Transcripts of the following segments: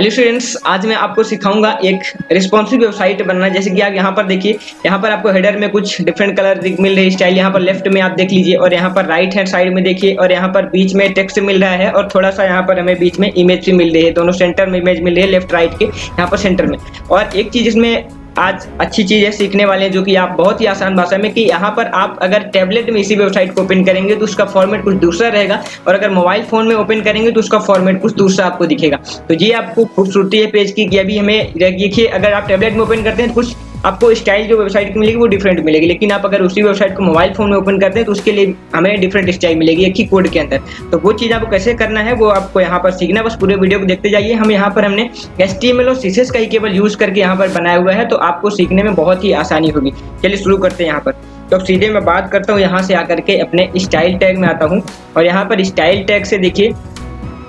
Hello students, आज मैं आपको सिखाऊंगा एक रिस्पॉन्सिव वेबसाइट बनना। जैसे कि आप यहाँ पर देखिए, यहाँ पर आपको हेडर में कुछ डिफरेंट कलर मिल रही है स्टाइल। यहाँ पर लेफ्ट में आप देख लीजिए और यहाँ पर राइट हैंड साइड में देखिए और यहाँ पर बीच में टेक्स्ट मिल रहा है और थोड़ा सा यहाँ पर हमें बीच में इमेज भी मिल रही है। दोनों सेंटर में इमेज मिल रही है, लेफ्ट राइट के यहाँ पर सेंटर में। और एक चीज इसमें आज अच्छी चीज है सीखने वाले हैं, जो कि आप बहुत ही आसान भाषा में, कि यहाँ पर आप अगर टैबलेट में इसी वेबसाइट को ओपन करेंगे तो उसका फॉर्मेट कुछ दूसरा रहेगा और अगर मोबाइल फोन में ओपन करेंगे तो उसका फॉर्मेट कुछ दूसरा आपको दिखेगा। तो ये आपको खूबसूरती है पेज की कि अभी हमें देखिए, अगर आप टैबलेट में ओपन करते हैं तो कुछ आपको स्टाइल जो वेबसाइट की मिलेगी वो डिफरेंट मिलेगी, लेकिन आप अगर उसी वेबसाइट को मोबाइल फोन में ओपन करते हैं तो उसके लिए हमें डिफरेंट स्टाइल मिलेगी एक ही कोड के अंदर। तो वो चीज़ आपको कैसे करना है वो आपको यहाँ पर सीखना है। बस पूरे वीडियो को देखते जाइए। हम यहाँ पर हमने HTML और CSS का ही केवल यूज करके यहाँ पर बनाया हुआ है, तो आपको सीखने में बहुत ही आसानी होगी। चलिए शुरू करते हैं। यहाँ पर तो सीधे मैं बात करता हूँ, यहाँ से आकर के अपने स्टाइल टैग में आता हूँ और यहाँ पर स्टाइल टैग से देखिए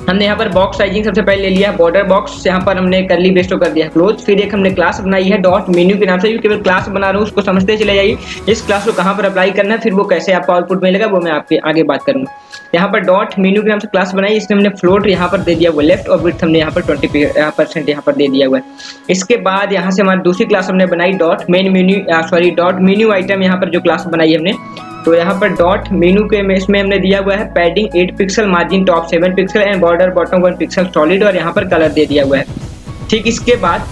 हमने यहाँ पर बॉक्स साइजिंग सबसे पहले ले लिया है, बॉर्डर बॉक्स, यहाँ पर हमने करली ब्रेस कर दिया क्लोज। फिर एक हमने क्लास बनाई है डॉट मेन्यू के नाम से, केवल क्लास बना रहा हूँ, उसको समझते चले जाइए इस क्लास को कहाँ पर अप्लाई करना है, फिर वो कैसे आपको आउटपुट मिलेगा वो मैं आपके आगे बात करूँगा। यहाँ पर डॉट मेन्यू के नाम से क्लास बनाई, इसमें हमने फ्लोट यहाँ पर दे दिया हुआ लेफ्ट और विड्थ हमने यहाँ पर 20% यहाँ पर दे दिया हुआ है। इसके बाद यहाँ से हमारी दूसरी क्लास हमने बनाई डॉट मेन्यू आइटम, यहाँ पर जो क्लास बनाई हमने, तो यहाँ पर डॉट मेनू के में इसमें हमने दिया हुआ है padding 8 pixel, margin top 7 pixel and border bottom 1 pixel solid, और यहाँ पर कलर दे दिया हुआ है। ठीक, इसके बाद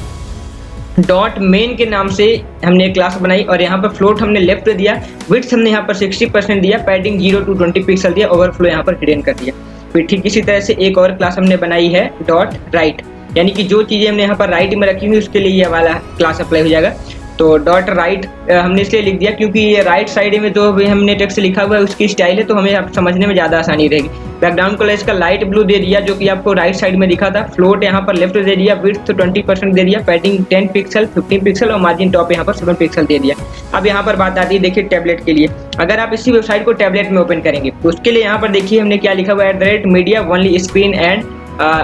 डॉट मेन के नाम से हमने एक क्लास बनाई और यहाँ पर फ्लोट हमने लेफ्ट दिया, विड्थ हमने यहाँ पर 60% दिया, पैडिंग 0 to 20 पिक्सल दिया, ओवरफ्लो यहाँ पर हिडन कर दिया। फिर ठीक इसी तरह से एक और क्लास हमने बनाई है डॉट राइट, यानी कि जो चीज़ें हमने यहाँ पर राइट में रखी हुई उसके लिए ये वाला क्लास अप्लाई हो जाएगा। तो डॉट राइट हमने इसलिए लिख दिया क्योंकि ये राइट साइड में जो भी हमने टेक्स्ट लिखा हुआ है उसकी स्टाइल है, तो हमें आप समझने में ज़्यादा आसानी रहेगी। बैकग्राउंड कलर इसका लाइट ब्लू दे दिया जो कि आपको राइट साइड में दिखा था, फ्लोट यहाँ पर लेफ्ट दे दिया, विड्थ 20% दे दिया, पैडिंग 10 पिक्सल 15 पिक्सल और मार्जिन टॉप यहाँ पर 7 पिक्सल दे दिया। अब यहाँ पर बात आती है देखिए टैबलेट के लिए, अगर आप इसी वेबसाइट को टैबलेट में ओपन करेंगे तो उसके लिए यहाँ पर देखिए हमने क्या लिखा हुआ है, @media only screen and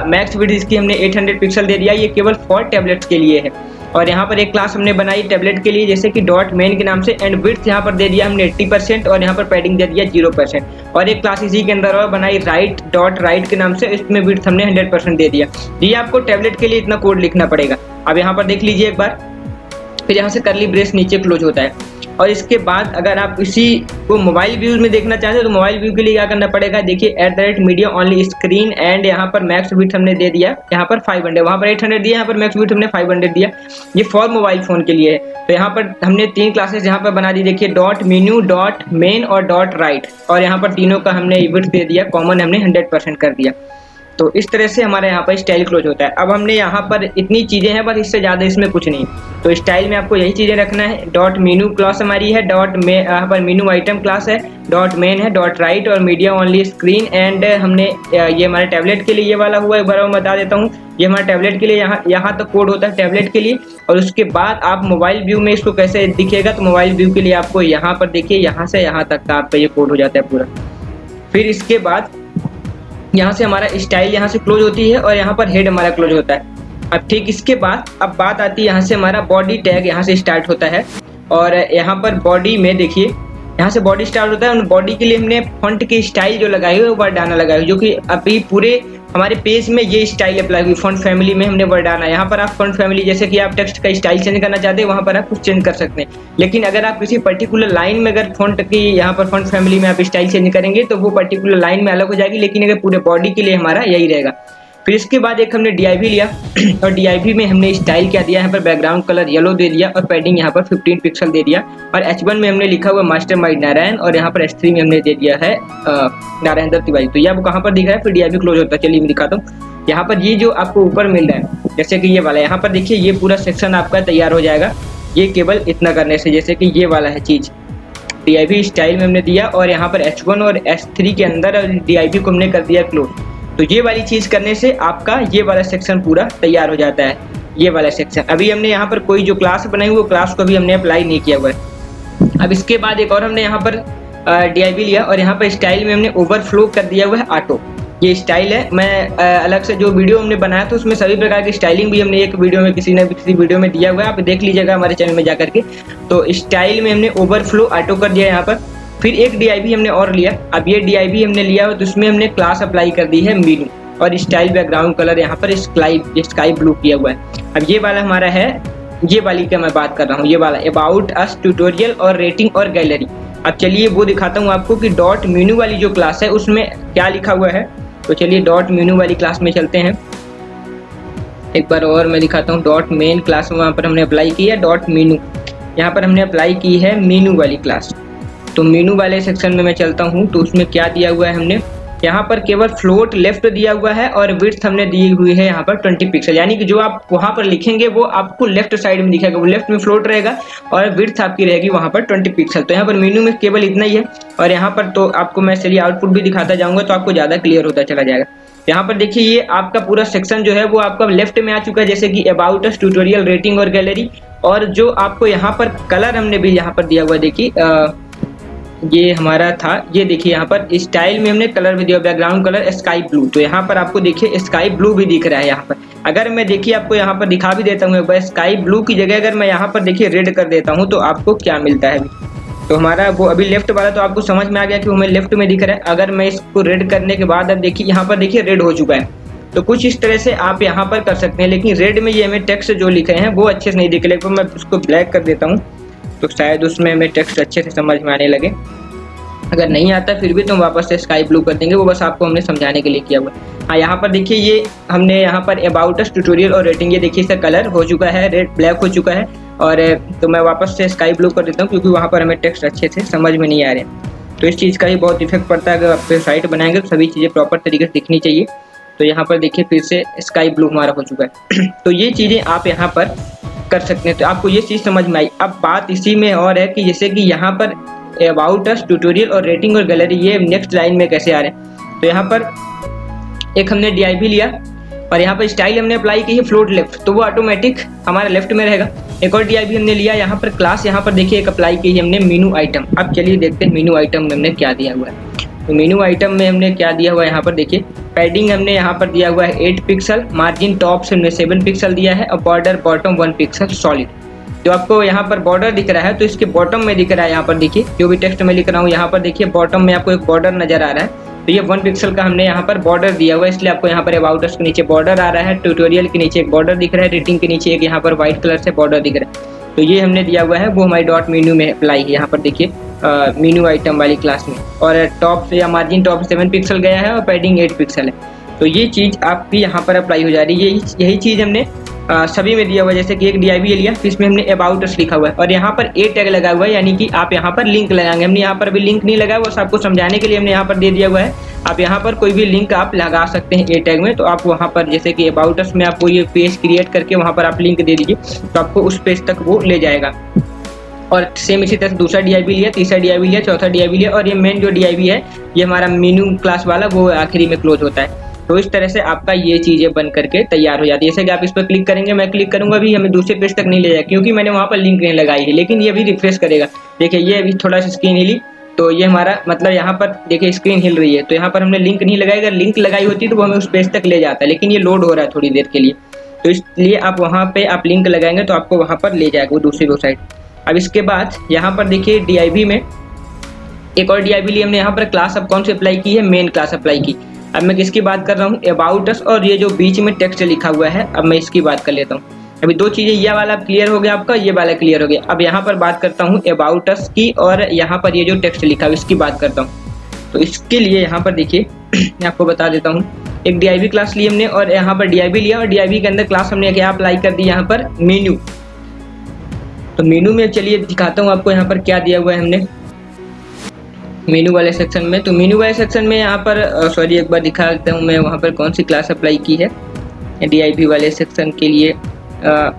max width इसकी हमने 800 पिक्सल दे दिया, ये केवल फॉर टैबलेट्स के लिए है। और यहाँ पर एक क्लास हमने बनाई टैबलेट के लिए जैसे कि डॉट मेन के नाम से, एंड विड्थ यहाँ पर दे दिया हमने 80% और यहाँ पर पैडिंग दे दिया 0%। और एक क्लास इसी के अंदर और बनाई राइट डॉट राइट के नाम से, इसमें विड्थ हमने 100% दे दिया। ये आपको टैबलेट के लिए इतना कोड लिखना पड़ेगा। अब यहाँ पर देख लीजिए एक बार, फिर यहाँ से करली ब्रेस नीचे क्लोज होता है। और इसके बाद अगर आप इसी को मोबाइल व्यू में देखना चाहते हैं तो मोबाइल व्यू के लिए क्या करना पड़ेगा, देखिए @media ओनली स्क्रीन एंड यहाँ पर मैक्स विड्थ हमने दे दिया यहाँ पर 500, वहाँ पर 800 दिया, यहाँ पर मैक्स विड्थ हमने 500 दिया। ये फॉर मोबाइल फोन के लिए है। तो यहाँ पर हमने 3 क्लासेस यहाँ पर बना दी, देखिए डॉट मेन्यू, डॉट मेन और डॉट राइट, और यहाँ पर तीनों का हमने विड्थ दे दिया, कॉमन हमने 100% कर दिया। तो इस तरह से हमारे यहाँ पर स्टाइल क्लोज होता है। अब हमने यहाँ पर इतनी चीज़ें हैं, बस इससे ज़्यादा इसमें कुछ नहीं। तो स्टाइल में आपको यही चीज़ें रखना है। डॉट मेनू क्लास हमारी है, यहाँ पर मेनू आइटम क्लास है, डॉट मेन है, डॉट राइट और मीडिया ओनली स्क्रीन एंड हमने ये हमारे टैबलेट के लिए ये वाला हुआ है। एक बार मैं बता देता हूँ, ये हमारे टैबलेट के लिए यहाँ तक कोड होता है टैबलेट के लिए। और उसके बाद आप मोबाइल व्यू में इसको कैसे दिखेगा, तो मोबाइल व्यू के लिए आपको यहाँ पर देखिए, यहाँ से यहाँ तक का आपका ये कोड हो जाता है पूरा। फिर इसके बाद यहाँ से हमारा स्टाइल यहाँ से क्लोज होती है और यहाँ पर हेड हमारा क्लोज होता है। अब ठीक इसके बाद अब बात आती है यहाँ से हमारा बॉडी टैग यहाँ से स्टार्ट होता है। और यहाँ पर बॉडी में देखिए, यहाँ से बॉडी स्टार्ट होता है। बॉडी के लिए हमने फॉन्ट की स्टाइल जो लगाई हुई है वर्डाना लगाई हुई, जो कि अभी पूरे हमारे पेज में ये स्टाइल अप्लाई हुई। फॉन्ट फैमिली में हमने वर्डाना, यहाँ पर आप फॉन्ट फैमिली जैसे कि आप टेक्स्ट का स्टाइल चेंज करना चाहते हैं वहाँ पर आप कुछ चेंज कर सकते हैं। लेकिन अगर आप किसी पर्टिकुलर लाइन में अगर फॉन्ट की यहाँ पर फॉन्ट फैमिली में आप स्टाइल चेंज करेंगे तो वो पर्टिकुलर लाइन में अलग हो जाएगी, लेकिन अगर पूरे बॉडी के लिए हमारा यही रहेगा। फिर इसके बाद एक हमने DIV लिया और DIV में हमने स्टाइल क्या दिया, यहाँ पर बैकग्राउंड कलर येलो दे दिया और पैडिंग यहाँ पर 15 पिक्सल दे दिया। और H1 में हमने लिखा हुआ मास्टरमाइंड नारायण और यहाँ पर H3 में हमने दे दिया है नारायण दत्त तिवारी। तो ये आपको कहाँ पर दिख रहा है, फिर DIV क्लोज होता है। चलिए मैं दिखाता हूँ। यहाँ पर ये जो आपको ऊपर मिल रहा है जैसे कि ये वाला, यहाँ पर देखिए ये पूरा सेक्शन आपका तैयार हो जाएगा, ये केवल इतना करने से। जैसे कि ये वाला है चीज़, DIV स्टाइल में हमने दिया और यहाँ पर H1 और H3 के अंदर DIV को हमने कर दिया क्लोज। तो ये वाली चीज़ करने से आपका ये वाला सेक्शन पूरा तैयार हो जाता है, ये वाला सेक्शन। अभी हमने यहाँ पर कोई जो क्लास बनाई वो क्लास को भी हमने अप्लाई नहीं किया हुआ है। अब इसके बाद एक और हमने यहाँ पर DIV लिया और यहाँ पर स्टाइल में हमने ओवरफ्लो कर दिया हुआ है ऑटो। ये स्टाइल है, मैं अलग से जो वीडियो हमने बनाया था उसमें सभी प्रकार की स्टाइलिंग भी हमने एक वीडियो में किसी वीडियो में दिया हुआ है, आप देख लीजिएगा हमारे चैनल में जाकर के। तो स्टाइल में हमने ओवरफ्लो ऑटो कर दिया यहाँ पर। फिर एक DIV हमने और लिया। अब ये DIV हमने लिया तो उसमें हमने क्लास अप्लाई कर दी है मीनू। और स्टाइल बैकग्राउंड कलर यहाँ पर स्काई ब्लू किया हुआ है। अब ये वाला हमारा है, ये वाली का मैं बात कर रहा हूँ, ये वाला अबाउट अस ट्यूटोरियल और रेटिंग और गैलरी। अब चलिए वो दिखाता हूँ आपको कि डॉट मेनू वाली जो क्लास है उसमें क्या लिखा हुआ है। तो चलिए डॉट मेनू वाली क्लास में चलते हैं, एक बार और मैं दिखाता हूँ। डॉट मेन क्लास में वहाँ पर हमने अप्लाई की है, डॉट मेनू यहाँ पर हमने अप्लाई की है मेनू वाली क्लास। तो मेनू वाले सेक्शन में मैं चलता हूँ, तो उसमें क्या दिया हुआ है हमने, यहाँ पर केवल फ्लोट लेफ्ट दिया हुआ है और विड्थ हमने दी हुई है यहाँ पर 20 पिक्सल, यानी कि जो आप वहाँ पर लिखेंगे वो आपको लेफ्ट साइड में दिखेगा, वो लेफ्ट में फ्लोट रहेगा और विड्थ आपकी रहेगी वहाँ पर 20 पिक्सल। तो यहाँ पर मेनू में केवल इतना ही है। और यहाँ पर तो आपको मैं चलिए आउटपुट भी दिखाता जाऊँगा तो आपको ज़्यादा क्लियर होता चला जाएगा। यहाँ पर देखिए ये आपका पूरा सेक्शन जो है वो आपका लेफ्ट में आ चुका है, जैसे कि अबाउट अस, ट्यूटोरियल, रेटिंग और गैलरी। और जो आपको यहाँ पर कलर हमने भी यहाँ पर दिया हुआ है, देखिए ये हमारा था, ये देखिए यहाँ पर स्टाइल में हमने कलर भी दिया, बैकग्राउंड कलर स्काई ब्लू। तो यहाँ पर आपको देखिए स्काई ब्लू भी दिख रहा है यहाँ पर। अगर मैं देखिए आपको यहाँ पर दिखा भी देता हूँ, बस स्काई ब्लू की जगह अगर मैं यहाँ पर देखिए रेड कर देता हूँ तो आपको क्या मिलता है। तो हमारा वो अभी लेफ्ट वाला तो आपको समझ में आ गया कि हमें लेफ्ट में दिख रहा है। अगर मैं इसको रेड करने के बाद अब देखिए यहाँ पर देखिए रेड हो चुका है। तो कुछ इस तरह से आप यहाँ पर कर सकते हैं, लेकिन रेड में ये हमें टेक्स्ट जो लिखे हैं वो अच्छे से नहीं दिख रहे। तो मैं उसको ब्लैक कर देता हूँ तो शायद उसमें हमें टेक्स्ट अच्छे से समझ में आने लगे। अगर नहीं आता फिर भी तो हम वापस से स्काई ब्लू कर देंगे, वो बस आपको हमने समझाने के लिए किया हुआ है। हाँ यहाँ पर देखिए ये हमने यहाँ पर अबाउट अस, ट्यूटोरियल और रेटिंग, ये देखिए इसका कलर हो चुका है रेड, ब्लैक हो चुका है। और तो मैं वापस से स्काई ब्लू कर देता हूँ क्योंकि वहाँ पर हमें टेक्स्ट अच्छे से समझ में नहीं आ रहे। तो इस चीज़ का ही बहुत इफेक्ट पड़ता है। अगर आप वेबसाइट बनाएंगे तो सभी चीज़ें प्रॉपर तरीके से दिखनी चाहिए। तो यहाँ पर देखिए फिर से स्काई ब्लू हमारा हो चुका है। तो ये चीज़ें आप यहाँ पर कर सकते हैं। तो आपको ये चीज़ समझ में आई। अब बात इसी में और है कि जैसे कि यहाँ पर अबाउट अस, ट्यूटोरियल और रेटिंग और गैलरी ये नेक्स्ट लाइन में कैसे आ रहे हैं। तो यहाँ पर एक हमने DIV लिया और यहाँ पर स्टाइल हमने अप्लाई की है फ्लोट लेफ्ट, तो वो ऑटोमेटिक हमारा लेफ्ट में रहेगा। एक और DIV हमने लिया यहाँ पर क्लास, यहाँ पर देखिए एक अप्लाई की है हमने मेनू आइटम। अब चलिए देखते हैं मेनू आइटम में हमने क्या दिया हुआ है। तो मेनू आइटम में हमने क्या दिया हुआ है, यहाँ पर देखिए पैडिंग हमने यहाँ पर दिया हुआ है 8 पिक्सल, मार्जिन टॉप से हमने 7 पिक्सल दिया है और बॉर्डर बॉटम 1 पिक्सल सॉलिड। जो आपको यहाँ पर बॉर्डर दिख रहा है तो इसके बॉटम में दिख रहा है, यहाँ पर देखिए जो भी टेक्स्ट में लिख रहा हूँ यहाँ पर देखिए बॉटम में आपको एक बॉर्डर नजर आ रहा है। तो ये 1 पिक्सल का हमने यहाँ पर बॉर्डर दिया हुआ है, इसलिए आपको यहाँ पर अबाउट अस के नीचे बॉर्डर आ रहा है, ट्यूटोरियल के नीचे एक बॉर्डर दिख रहा है, रेटिंग के नीचे एक यहाँ पर व्हाइट कलर से बॉर्डर दिख रहा है। तो ये हमने दिया हुआ है, वो हमारी डॉट मेनू में अप्लाई है। यहाँ पर देखिए मेनू आइटम वाली क्लास में, और टॉप से या मार्जिन टॉप 7 पिक्सल गया है और पैडिंग 8 पिक्सल है। तो ये चीज़ आपकी यहाँ पर अप्लाई हो जा रही है। यही चीज़ हमने सभी में दिया हुआ है। जैसे कि एक DIV लिया तो इसमें हमने अबाउट अस लिखा हुआ है और यहाँ पर ए टैग लगा हुआ है, यानी कि आप यहाँ पर लिंक लगाएंगे। हमने यहाँ पर भी लिंक नहीं लगाया, बस आपको समझाने के लिए हमने यहाँ पर दे दिया हुआ है। आप यहाँ पर कोई भी लिंक आप लगा सकते हैं ए टैग में। तो आप वहाँ पर जैसे कि अबाउट अस में आपको ये पेज क्रिएट करके वहाँ पर आप लिंक दे दीजिए तो आपको उस पेज तक वो ले जाएगा। और सेम इसी तरह दूसरा DIV लिया, तीसरा DIV लिया, चौथा DIV लिया, और ये मेन जो DIV है ये हमारा मेनू क्लास वाला वो आखिरी में क्लोज होता है। तो इस तरह से आपका ये चीज़ें बन करके तैयार हो जाती है। जैसे कि आप इस पर क्लिक करेंगे, मैं क्लिक करूंगा भी, हमें दूसरे पेज तक नहीं ले जाएगा क्योंकि मैंने वहाँ पर लिंक नहीं लगाई है। लेकिन ये भी रिफ्रेश करेगा, देखिए ये अभी थोड़ा सा स्क्रीन हिली तो ये हमारा मतलब यहाँ पर देखिए स्क्रीन हिल रही है। तो यहाँ पर हमने लिंक नहीं लगाई, अगर लिंक लगाई होती तो वो हमें उस पेज तक ले जाता है, लेकिन ये लोड हो रहा है थोड़ी देर के लिए। तो इसलिए आप वहाँ पे आप लिंक लगाएंगे तो आपको वहाँ पर ले जाएगा वो दूसरी वेबसाइट। अब इसके बाद यहाँ पर देखिए DIV में एक और DIV लिए हमने, यहाँ पर क्लास अब कौन सी अप्लाई की है, मेन क्लास अप्लाई की। अब मैं किसकी बात कर रहा हूँ, अबाउट अस, और ये जो बीच में टेक्स्ट लिखा हुआ है अब मैं इसकी बात कर लेता हूँ। अभी दो चीज़ें, ये वाला क्लियर हो गया आपका, ये वाला क्लियर हो गया। अब यहाँ पर बात करता हूँ अबाउट अस की, और यहाँ पर ये जो टेक्स्ट लिखा हुआ इसकी बात करता हूँ। तो इसके लिए यहाँ पर देखिए मैं आपको बता देता हूँ, एक DIV क्लास ली हमने और यहाँ पर DIV लिया, और DIV के अंदर क्लास हमने क्या अप्लाई कर दी, यहाँ पर मेन्यू। तो मेनू में चलिए दिखाता हूँ आपको यहाँ पर क्या दिया हुआ है हमने मेनू वाले सेक्शन में। तो मेनू वाले सेक्शन में यहाँ पर सॉरी एक बार दिखा देता हूँ मैं वहाँ पर कौन सी क्लास अप्लाई की है DIV वाले सेक्शन के लिए।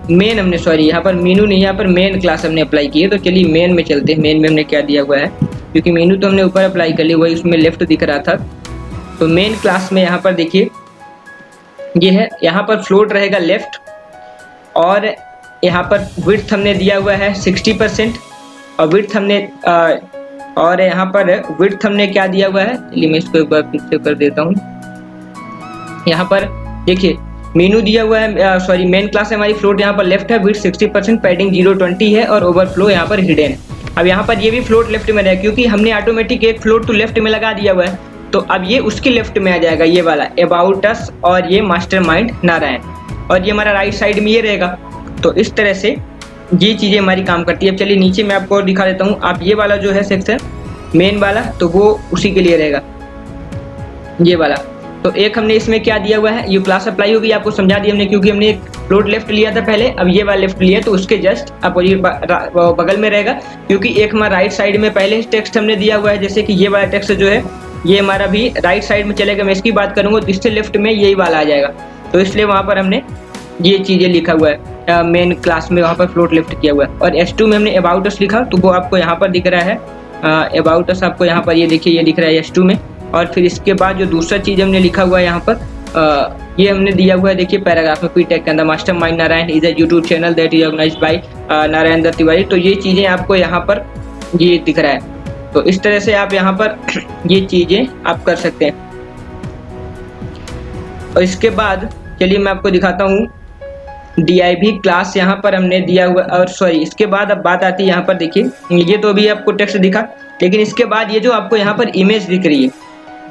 मेन हमने सॉरी यहाँ पर मेनू नहीं, यहाँ पर मेन क्लास हमने अप्लाई की है। तो चलिए मेन में चलते हैं, मेन में हमने क्या दिया हुआ है, क्योंकि मेनू तो हमने ऊपर अप्लाई कर लिया, वही उसमें लेफ्ट दिख रहा था। तो मेन क्लास में यहाँ पर देखिए ये है, यहाँ पर फ्लोट रहेगा लेफ्ट, और यहाँ पर विड्थ हमने दिया हुआ है 60%, और विड्थ हमने और यहाँ पर विड्थ हमने क्या दिया हुआ है, चलिए मैं इसको एक बार फिर से कर देता हूँ। यहाँ पर देखिए मेनू दिया हुआ है, सॉरी मेन क्लास है हमारी, फ्लोट यहाँ पर लेफ्ट है, विड्थ 60%, पैडिंग 020 है, और ओवरफ्लो यहाँ पर हिडन है। अब यहाँ पर ये भी फ्लोट लेफ्ट में है क्योंकि हमने ऑटोमेटिक एक फ्लोट तो लेफ्ट में लगा दिया हुआ है। तो अब ये उसके लेफ्ट में आ जाएगा, ये वाला अबाउट अस और ये मास्टरमाइंड नारायण, और ये हमारा राइट साइड में ये रहेगा। तो इस तरह से ये चीज़ें हमारी काम करती है। अब चलिए नीचे मैं आपको और दिखा देता हूँ। आप ये वाला जो है सेक्शन मेन वाला, तो वो उसी के लिए रहेगा ये वाला। तो एक हमने इसमें क्या दिया हुआ है, ये क्लास अप्लाई होगी, आपको समझा दिया हमने, क्योंकि हमने एक फ्लोट लेफ्ट लिया था पहले, अब ये वाला लेफ्ट लिया तो उसके जस्ट अपोजिट बगल में रहेगा, क्योंकि एक हमारा राइट साइड में पहले टेक्स्ट हमने दिया हुआ है। जैसे कि ये वाला टेक्स्ट जो है ये हमारा भी राइट साइड में चलेगा। मैं इसकी बात करूँगा तो इससे लेफ्ट में यही वाला आ जाएगा, तो इसलिए वहाँ पर हमने ये चीज़ें लिखा हुआ है मेन क्लास में, वहाँ पर फ्लोट लेफ्ट किया हुआ है। और S2 में हमने अबाउट अस लिखा, तो वो आपको यहाँ पर दिख रहा है अबाउट अस, आपको यहाँ पर ये देखिए ये दिख रहा है S2 में। और फिर इसके बाद जो दूसरा चीज़ हमने लिखा हुआ है यहाँ पर ये हमने दिया हुआ है, देखिए पैराग्राफ में पी-टेक के अंदर, mastermind Narayan is a YouTube channel that is organised by Narayan Dutt Tiwari. तो ये चीज़ें आपको यहाँ पर ये दिख रहा है। तो इस तरह से आप यहाँ पर ये चीज़ें आप कर सकते हैं। और इसके बाद चलिए मैं आपको दिखाता हूँ DIV क्लास यहाँ पर हमने दिया हुआ, और सॉरी इसके बाद अब बात आती है यहाँ पर, देखिए ये तो अभी आपको टेक्स्ट दिखा, लेकिन इसके बाद ये जो आपको यहाँ पर इमेज दिख रही है,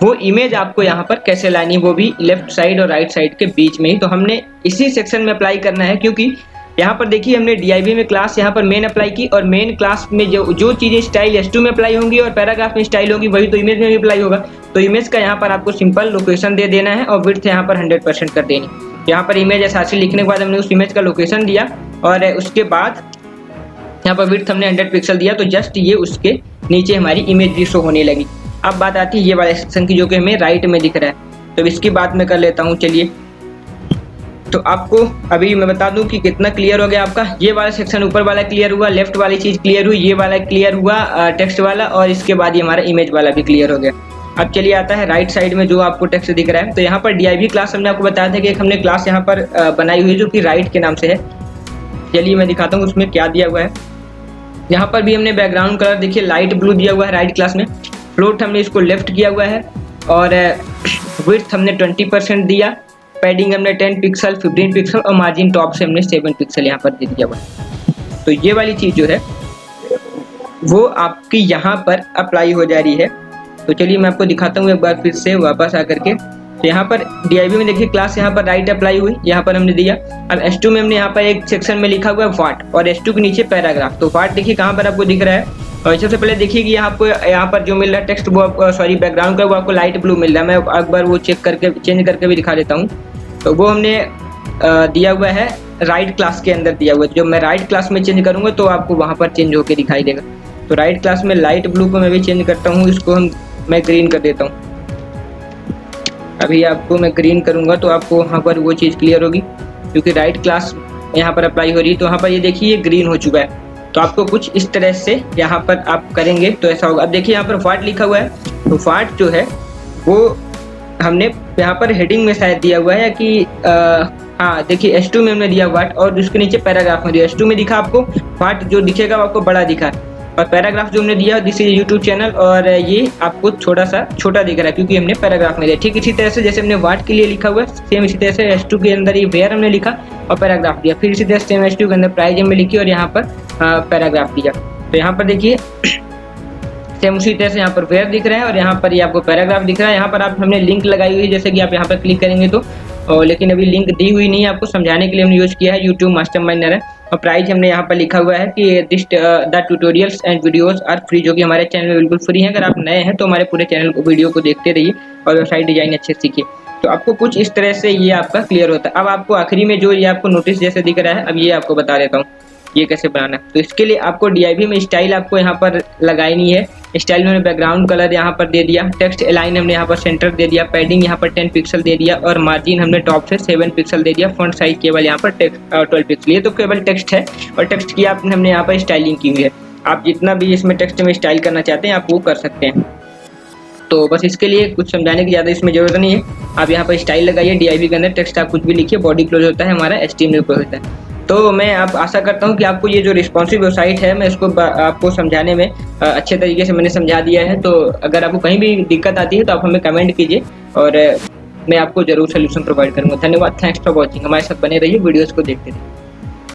वो इमेज आपको यहाँ पर कैसे लानी है, वो भी लेफ्ट साइड और राइट साइड के बीच में ही। तो हमने इसी सेक्शन में अप्लाई करना है, क्योंकि यहाँ पर देखिए हमने DIV में क्लास यहाँ पर मेन अप्लाई की, और मेन क्लास में जो चीज़ें स्टाइल S2 में अप्लाई होंगी और पैराग्राफ में स्टाइल होगी, वही तो इमेज में भी अप्लाई होगा। तो इमेज का यहाँ पर आपको सिंपल लोकेशन दे देना है और विड्थ यहाँ पर 100% कर देनी। यहाँ पर इमेज एसआरसी लिखने के बाद हमने उस इमेज का लोकेशन दिया, और उसके बाद यहाँ पर विड्थ हमने 100 पिक्सल दिया, तो जस्ट ये उसके नीचे हमारी इमेज भी शो होने लगी। अब बात आती है ये वाले सेक्शन की, जो कि हमें राइट में दिख रहा है। तो इसकी बात मैं कर लेता हूँ। चलिए तो आपको अभी मैं बता दूं कि कितना क्लियर हो गया आपका। ये वाला सेक्शन ऊपर वाला क्लियर हुआ, लेफ्ट वाली चीज़ क्लियर हुई, ये वाला क्लियर हुआ टेक्स्ट वाला, और इसके बाद ये हमारा इमेज वाला भी क्लियर हो गया। अब चलिए आता है राइट साइड में जो आपको टेक्स्ट दिख रहा है। तो यहाँ पर DIV क्लास हमने आपको बताया था कि एक हमने क्लास यहाँ पर बनाई हुई है, जो कि राइट के नाम से है। चलिए मैं दिखाता हूँ उसमें क्या दिया हुआ है। यहाँ पर भी हमने बैकग्राउंड कलर देखिए लाइट ब्लू दिया हुआ है राइट क्लास में। फ्लोट हमने इसको लेफ्ट किया हुआ है, और विड्थ हमने 20% दिया, पैडिंग हमने 10 पिक्सल 15 पिक्सल, और मार्जिन टॉप से हमने 7 पिक्सल यहाँ पर दे दिया हुआ है। तो ये वाली चीज़ जो है वो आपकी यहाँ पर अप्लाई हो जा रही है। तो चलिए मैं आपको दिखाता हूँ एक बार फिर से वापस आकर के। तो यहाँ पर DIV में देखिए क्लास यहाँ पर राइट अप्लाई हुई, यहाँ पर हमने दिया। अब S2 में हमने यहाँ पर एक सेक्शन में लिखा हुआ है वाट, और S2 के नीचे पैराग्राफ। तो वाट देखिए कहाँ पर आपको दिख रहा है, और सबसे पहले देखिए कि आपको यहाँ पर जो मिल रहा है टेक्स्ट, वो सॉरी बैकग्राउंड का वो आपको लाइट ब्लू मिल रहा है। मैं एक बार वो चेक करके चेंज करके भी दिखा देता हूँ। तो वो हमने दिया हुआ है राइट क्लास के अंदर दिया हुआ है। जो मैं राइट क्लास में चेंज करूँगा तो आपको वहाँ पर चेंज होकर दिखाई देगा। तो राइट क्लास में लाइट ब्लू को मैं भी चेंज करता हूँ, इसको मैं ग्रीन कर देता हूँ। अभी आपको मैं ग्रीन करूँगा तो आपको वहाँ पर वो चीज़ क्लियर होगी, क्योंकि राइट क्लास यहाँ पर अप्लाई हो रही है। तो यहाँ पर ये देखिए ये ग्रीन हो चुका है। तो आपको कुछ इस तरह से यहाँ पर आप करेंगे तो ऐसा होगा। अब देखिए यहाँ पर वाट लिखा हुआ है, तो वाट जो है वो हमने यहाँ पर हेडिंग में शायद दिया हुआ है कि हाँ देखिए S2 में हमने दिया वाट, और उसके नीचे पैराग्राफ में दिया। S2 में दिखा आपको वाट जो दिखेगा वो आपको बड़ा दिखा, और पैराग्राफ जो हमने दिया दिस इज यूट्यूब चैनल, और ये आपको छोटा दिख रहा है क्योंकि हमने पैराग्राफ में दिया। ठीक इसी तरह से जैसे हमने वाट के लिए लिखा हुआ है, सेम इसी तरह से S2 के अंदर ये वेयर हमने लिखा और पैराग्राफ दिया। फिर इसी तरह से सेम S2 के अंदर प्राइज हमने लिखी और यहाँ पर पैराग्राफ दिया। तो यहाँ पर देखिए सेम उसी तरह से यहाँ पर वेयर दिख रहा है, और यहाँ पर ये आपको पैराग्राफ दिख रहा है। यहाँ पर आप हमने लिंक लगाई हुई है, जैसे कि आप यहाँ पर क्लिक करेंगे तो, लेकिन अभी लिंक दी हुई नहीं है, आपको समझाने के लिए हमने यूज़ किया है यूट्यूब मास्टरमाइंड नारायण। और प्राइस हमने यहाँ पर लिखा हुआ है कि this the tutorials and videos are free, जो कि हमारे चैनल में बिल्कुल फ्री है। अगर आप नए हैं तो हमारे पूरे चैनल को वीडियो को देखते रहिए और वेबसाइट डिजाइन अच्छे से सीखिए। तो आपको कुछ इस तरह से ये आपका क्लियर होता है। अब आपको आखिरी में जो ये आपको नोटिस जैसे दिख रहा है, अब ये आपको बता देता हूँ ये कैसे बनाना है। तो इसके लिए आपको DIV में स्टाइल आपको यहाँ पर लगानी है। स्टाइल में बैकग्राउंड कलर यहाँ पर दे दिया, टेक्स्ट अलाइन हमने यहाँ पर सेंटर दे दिया, पैडिंग यहाँ पर 10 पिक्सल दे दिया, और मार्जिन हमने टॉप से 7 पिक्सल दे दिया। फॉन्ट साइज केवल यहाँ पर 12 पिक्सल, ये तो केवल टेक्स्ट है, और टेक्स्ट की हमने यहाँ पर स्टाइलिंग की हुई है। आप जितना भी इसमें टेक्स्ट में स्टाइल करना चाहते हैं आप वो कर सकते हैं। तो बस इसके लिए कुछ समझाने की ज़्यादा इसमें ज़रूरत नहीं है। आप यहाँ पर स्टाइल लगाइए, DIV के अंदर टेक्स्ट आप कुछ भी लिखिए, बॉडी क्लोज होता है हमारा, HTML क्लोज होता है। तो मैं आप आशा करता हूँ कि आपको ये जो रिस्पॉन्सिव वेबसाइट है, मैं इसको आपको समझाने में अच्छे तरीके से मैंने समझा दिया है। तो अगर आपको कहीं भी दिक्कत आती है तो आप हमें कमेंट कीजिए, और मैं आपको ज़रूर सोल्यूशन प्रोवाइड करूँगा। धन्यवाद, थैंक्स फॉर वॉचिंग। हमारे साथ बने रहिए, वीडियोज़ को देखते रहिए।